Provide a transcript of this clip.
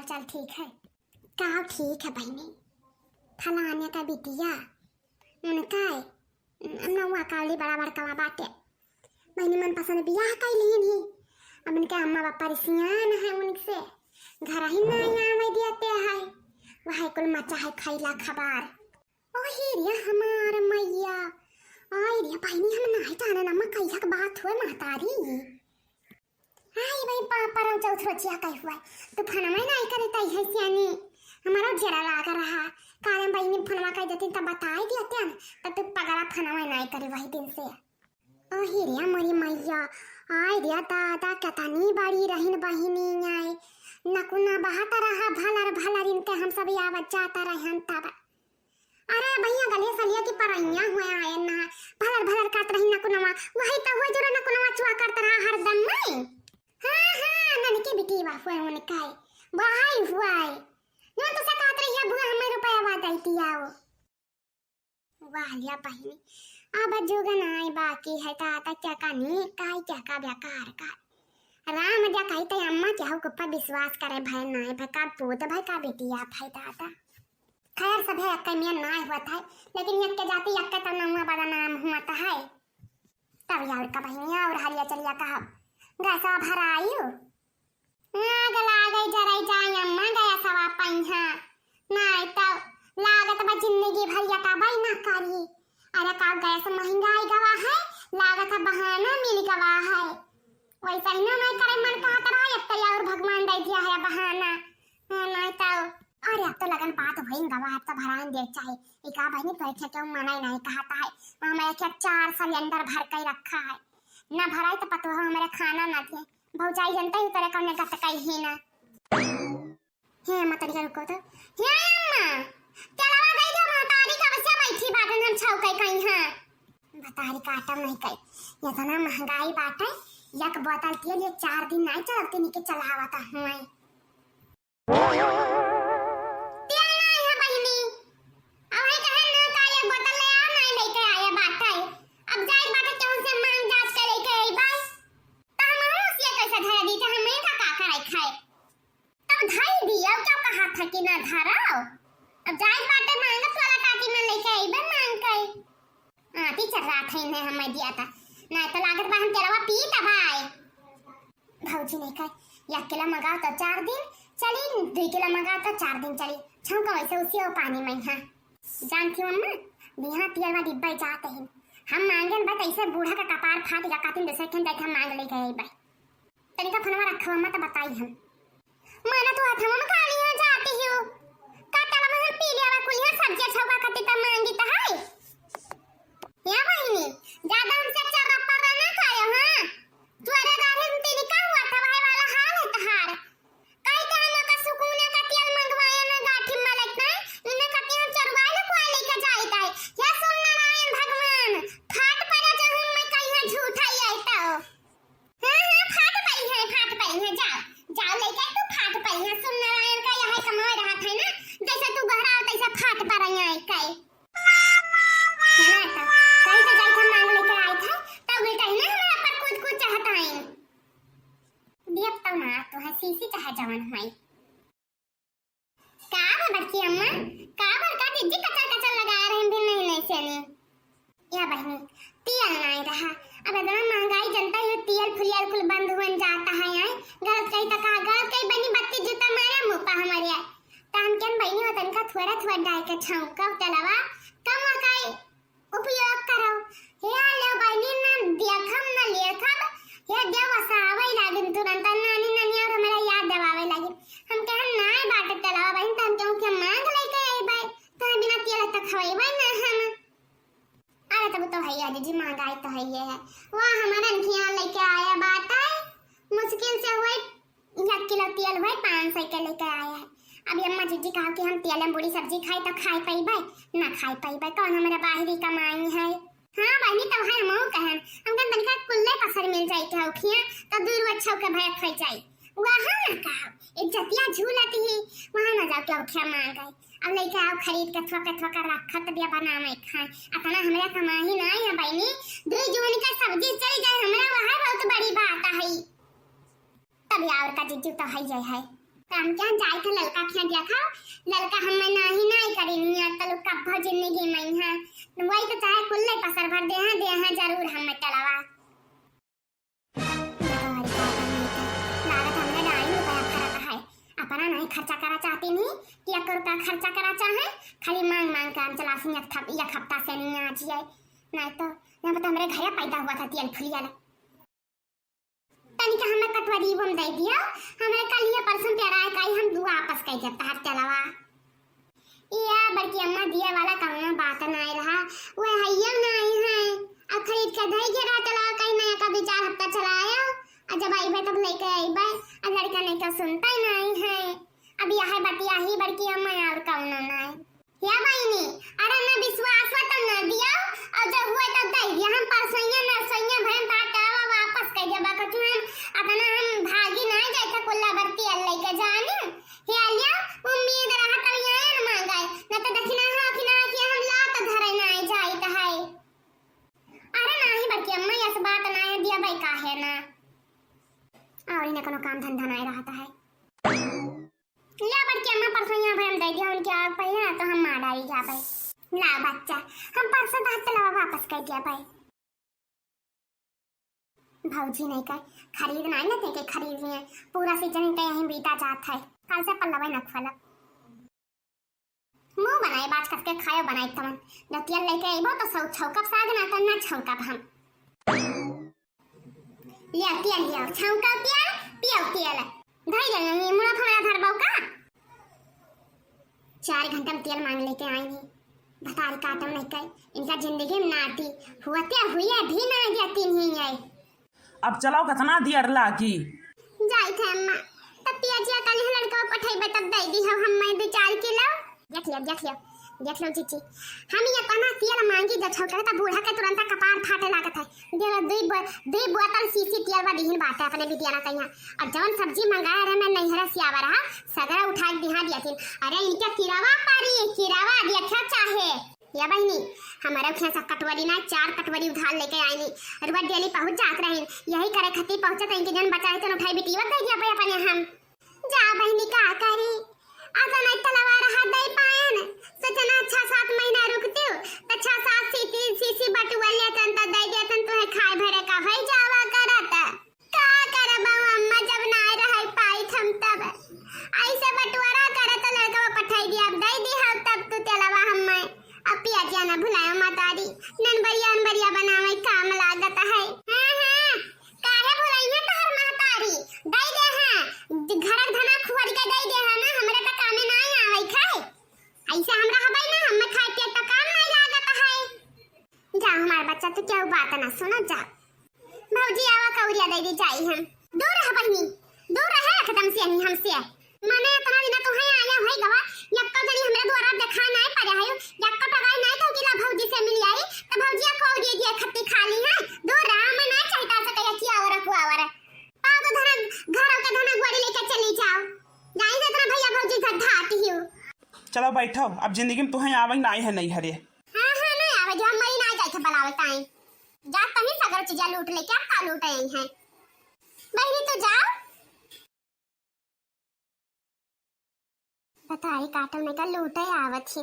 हाल चाल ठीक है? का ठीक है बहनी। फलाने का बिटिया उनका नौवा काली बराबर कवा बाटे बहनी मन पसंद बियाह कर लिए नहीं। अब उनके अम्मा पापा रिसियान है उनसे घर ही नहीं आवे देते है। वह कुल मचा है खैला खबर। ओ हिरिया हमार मैया आई रे बहनी हम नहीं जाने ना कैसा का बात हुए महतारी। आई भाई पापा रंग चौथ रोचिया कह हुआ तो फना में नहीं करे तई है सियानी हमारा जरा लाग रहा कारण बहनी फनवा कह देती तब बताई दिया तब तू पगला फना में नहीं करे वही दिन से। ओ हिरिया मोरी मैया आई रे दादा कतनी बड़ी रहन बहिनी आई नकुना बहाता रहा भलर भलर इनके हम सब आवत जाता रहन तब। अरे भैया गले सलिया की परैया हुए आए ना भलर भलर करत रही नकुनवा वही तो हो जो नकुनवा चुआ करत रहा हरदम में। हां नन के बिटी बा हुए उन काय भाई हुआ नो तो सकात रही है बुआ हमें रुपया वादाई आओ। वाह लिया बहिनी अब जोगन आई बाकी है ता क्या कानी काय क्या का बेकार का राम जा कही ते अम्मा चाहो को पर विश्वास करे भाई नहीं भाई का पोत भाई का बेटिया भाई दादा खैर सब है अक्का मियां ना हुआ था लेकिन यक के जाती यक का नौवा बड़ा नाम हुआ था है तब यार का बहनिया और हरिया चलिया कहा गैसा भरायु आग लागई जराई जाई अम्मा गया सवा पंहा नहीं तब लागत बा जिंदगी भर यका भाई ना करी। अरे का गैस महंगाई गवा है लागत बहाना मिल गवा है वैसा ही ना मैं करे मन कहा तरह यक और भगवान दे दिया है बहाना नहीं तब। अरे अब तो लगन बात वही गवा अब तो भरान दे चाहे एका बहनी बैठे क्यों मना नहीं कहता है हमें एक 4 सिलेंडर भर के रखा है ना भराई तो पतो है हमारे खाना ना थे भौचाई जनता ही तरह करने का तक ही ना हे मत रुको तो हे अम्मा चलावा दे दो मातारी का बच्चा बैठी बाटन हम छौकै कहीं हां बतारी काटम नहीं कई ये तो ना महंगाई बाटे एक बोतल तेल ये 4 दिन नहीं चलती नहीं के चलावता हुए तेल नहीं है बहिनी अब है कहे ना का एक बोतल ले आ नहीं लेके आए बाटे अब जाई बाटे क्यों से मांग जांच के लेके आई बाई त हम उसे कैसे धरा दी त हमें का काका खाए तब धाई दी अब क्या कहा था कि ना धराओ अब जाई बाटे मांग वाला काकी में लेके आई बे मांग के आती चल रहा था इन्हें हमें दिया था नहीं तो लागत बा हम तेरा पीता भाई भौजी ने कहा 1 किलो मंगाओ तो 4 दिन चली 2 किलो मंगाओ तो 4 दिन चली छौका वैसे उसी पानी में हां जानती हो अम्मा बिहां तेल वाला डिब्बा जाते हैं हम मांगे बस ऐसे बूढ़ा का कपार फाट गया कातिन दूसरे खन जाके हम मांग ले गए भाई तनिका फनवा रखो मत बताई हम माना तो हाथ में काली है जाती हो काटला में हम पी लिया कुलिया सब्जी छौका खाती त मांगी त है या बहिनी ज्यादा हमसे चरप्पा ना खायो हां तुअरे गारे में तेरी का हुआ था वह वाला हाल है तहार कई कहनो का सुकून का तेल मंगवाया ना गाठी में लगता है इन्हें कति हम चरवाए ना कोई लेके जाता है या सुन नारायण भगवान फाट पड़ा जो हम मैं कहीं झूठा ही आईता हो हां फाट पड़ी है जाओ लेके तू फाट पड़ी है सुन नारायण का यह कमा रहा था ना जैसे तू गहरा तैसे फाट पड़ा है कई है ना कहीं तो जाकर मांग लेकर आए थे तब बेटा है ना हमारा पर कुछ चाहता है देख तो ना तो है सीसी चाह जवान है का बच्ची अम्मा का बड़का दीदी कचर लगा रहे हैं भी नहीं चले या बहनी तेल नहीं रहा अब इतना महंगाई जनता है तेल फुलियल कुल बंद हुन जाता है यार गलत कहीं तक गलत कहीं बनी बत्ती जूता मारा मुपा हमारे त हम केन बहनी होतन का थोड़ा डाल के छौका चलावा कम काई उपयोग करो हे ले बहनी ना देखम ना लेखम हे देवसावे लागिन तुरंत नानी नानी और हमरा याद देवावे लागिन हम कहन नाय बाट चलावा बहन त हम क्यों के मांग लेके आई भाई त बिना तेल तक खवाई भाई ना हम अरे तब तो है यार जी महंगाई तो है ये है वाह हमारा खिया लेके आया बात है मुश्किल से हुए 1 किलो तेल हुए 500 के लेके आया है। अभी अम्मा जी कहा कि हम तेल में बड़ी सब्जी खाई तो खाई पाई भाई ना खाई पाई भाई कौन हमारा बाहरी कमाई है हां बहनी तो है मो कहन हमका तनका कुल्ले कसर मिल जाई के औखिया तो दूर अच्छा के भाई खाई जाई वहां ना कहा इज्जतिया झूलती ही वहां ना जाके औखिया मांग गई अब लेके आओ खरीद के थोका रखत दिया बना में खाए अतना हमरा कमाई ना है बहनी 2 जून का सब्जी चली जाए हमरा वहां बहुत बड़ी बात है तब यार का जीजू तो है जाए है काम क्या जाए था लड़का क्या देखा लड़का हमें नहीं करी नहीं तो लोग कब जिंदगी में है वही तो चाहे कुल्ले पसर भर दे हैं जरूर हमें चलावा लागत हमने 2.5 रुपया खर्चा है अपना नहीं खर्चा करा चाहती नहीं कि 1 रुपया खर्चा करा चाहे खाली मांग काम चला सिंह एक हफ्ता से नहीं आज है नहीं तो यहाँ पर हमारे घर पैदा हुआ था तेल फुलिया तनिक हमें कटवरी बम दे दिया हमें कल ये परसों प्यारा है कहीं हम दुआ आपस कह जब तहर चलावा या बल्कि अम्मा दिया वाला कहना बात नहीं रहा वो हैया नहीं है अब खरीद के दही के रहा चला कहीं नया का 2-4 हफ्ता चलाया और जब आई बे तब लेके आई बे और लड़का नहीं तो सुनता ही नहीं है अब यह बतिया ही बल्कि अम्मा यार कहना नहीं या बहनी अरे ना विश्वास तो ना दिया और जब हुआ तब दे दिया हम परसोइया नरसोइया भरम तात चलावा वापस कह जब कछु हम अपना हम भागी ना जाए था कुल्ला बरती अल्लाह के जाने हे आलिया उम्मीद रहा तब यहाँ न मांगाए न तो दखिना कि हम लात धरे ना जाए तो है अरे नहीं बल्कि अम्मा यस बात ना दिया भाई काहे ना और इन्हें कोनो काम धंधा नहीं रहता है या बल्कि अम्मा परसों यहाँ भरम दे दिया उनके आग पे ना तो हम मार डाली जा भाई ला बच्चा हम परसों हाथ चलावा वापस कर दिया भाई भौजी नहीं कह खरीद नहीं ना थे खरीद लिए पूरा सीजन तो यहीं बीता जाता है कल से पल्लवा न फला मुंह बनाए बाज करके खायो बनाए तमन जब तेल लेके आइबो तो सौ छौकब साग ना करना छौकब हम लिया तेल लिया छौकब तेल पियो तेल धई ले नहीं मुड़ा फड़ा धरबो का 4 घंटा में तेल मांग लेके आई नहीं भतारी काटम नहीं कह इनका जिंदगी में नाती हुआ भी ना जाती नहीं है अब चलाओ कतना दियर लागी जाई थे अम्मा तब पियाजिया कल लड़का पठाई तब दे दी हम 2-4 किलो देख लियो जीजी हम ये कना तेल मांगी द छोकरा त बूढ़ा के तुरंत कपार फाटे लागत है दे बोतल सीसी तेल बा दिहिन बाटे अपने बिटिया ना कहिया और जवन सब्जी मंगाया रे मैं नहीं हरा सियावा रहा सगरा उठा के दिहा दिया थी अरे इनके किरावा दिया क्या चाहे या बहनी हमारा उठना सब कटवरी ना 4 कटवरी उधार लेके आई नहीं और वो डेली पहुंच जात रहे यही करे खती पहुंचे तो इनके जन बचाए तो उठाई बेटी वक्त दे दिया अपने हम जा बहनी का करी आता नहीं तलवा रहा दे पायन सचना 6-7 महीना रुकती तो 6-7 सीसी बटुआ लेतन तो दे देतन तो है खाए भरे का भाई जावा करत का करबा अम्मा जब ना रहे पाई हम तब ऐसे बटुआरा करत लड़का पठाई दिया अब दे दी हम तब तो तलवा हम अब पियाजिया ना भुलाया मातारी ननबरिया बनावे काम लागत है हां काहे भुलाई है तहर मातारी दई दे हां घरक धना खुवर के दई दे हां ना हमरे त कामे नहीं आवे खाए ऐसे हमरा हबै ना हम खाए के त काम नहीं लागत है जा हमार बच्चा तो क्या बात ना सुनो जा भौजी आवा कौरिया दे दी जाई हम दूर रह बहनी दूर रह एकदम से नहीं हमसे माने इतना दिन तो है आया है गवा यक्का जनी हमरे द्वारा देखा नहीं पड़े है यक्का पगाई नहीं तो किला भौजी से मिल आई तो भौजी को दे दिया खत्ती खाली है दूर रहा मैं नहीं चाहता सके कि आवरा को आवरा आ तो धना घर के धना गोड़ी लेके चली जाओ जाई से इतना भैया भौजी गड्ढा आती हो चलो बैठो अब जिंदगी में तुम्हें आवे नहीं है नहीं हरे हां नहीं आवे जो हम मरी ना जाए थे बनावे ताई जा तही सगर चीज लूट ले क्या का लूट आई है बहनी तो जाओ बताई काटल में का लूटे आवत ही